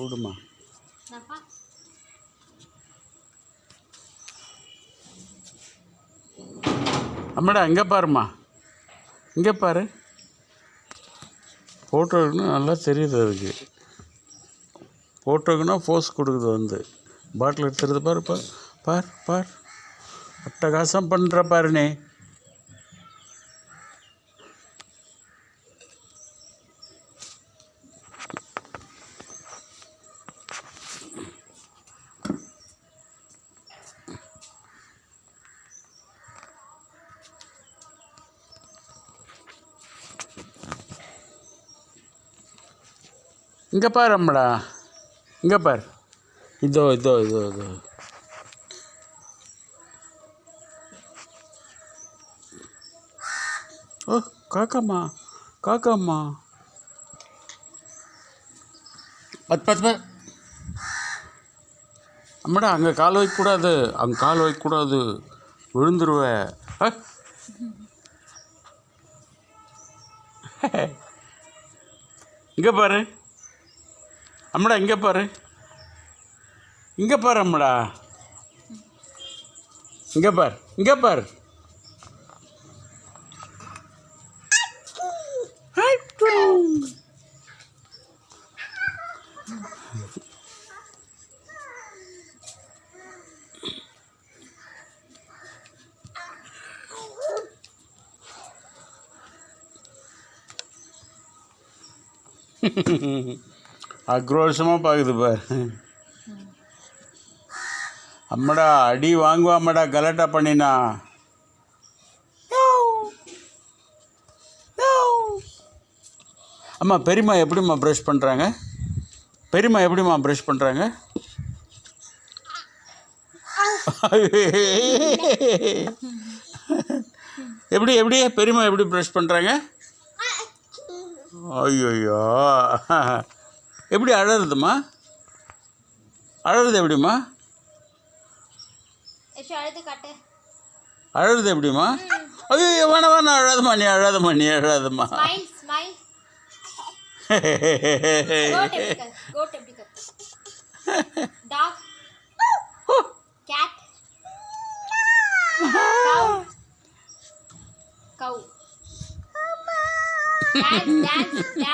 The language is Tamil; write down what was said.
விடுமா. அம்மாடா இங்கே பாருமா, இங்கே பாரு. ஃபோட்டோ எடுக்கணும் நல்லா தெரியுது. அதுக்கு ஃபோட்டோக்குன்னா போஸ் கொடுக்குது. வந்து பாட்டில் எடுத்துறது பாரு. பார் பார் பார், அட்டகாசம் பண்ணுற பாருனே. இங்கே பாரு அம்மடா, இங்கே பாரு. இதோ இதோ இதோ இதோ. ஓ காக்காம்மா, காக்காம்மா. பத்து பத்து பத்து. அம்மடா அங்கே கால் வைக்கக்கூடாது, அங்கே கால் வைக்கக்கூடாது, விழுந்துருவேன். இங்கே பாரு அம்மடா, இங்கே பாரு, இங்கே பாரு அம்மடா, இங்கே பாரு, இங்கே பாரு. ஆக்ரோஷமாக பார்க்குது பார். அம்மடா அடி வாங்குவாம்மடா கலாட்டா பண்ணினா. அம்மா பெரியம்மா எப்படிம்மா ப்ரஷ் பண்ணுறாங்க? பெரியம்மா எப்படிம்மா ப்ரஷ் பண்ணுறாங்க? எப்படி எப்படி பெரியம்மா எப்படி ப்ரஷ் பண்ணுறாங்க? ஐயோயோ, எப்படி அழறதுமா? அழறது எப்படிம்மா? அழறது எப்படிம்மா? ஐயோ வேணாம் வேணாம், அழாதம்மா நீ, அழாதம்மா நீ, அழாதம்மா. Dance, dance, dance.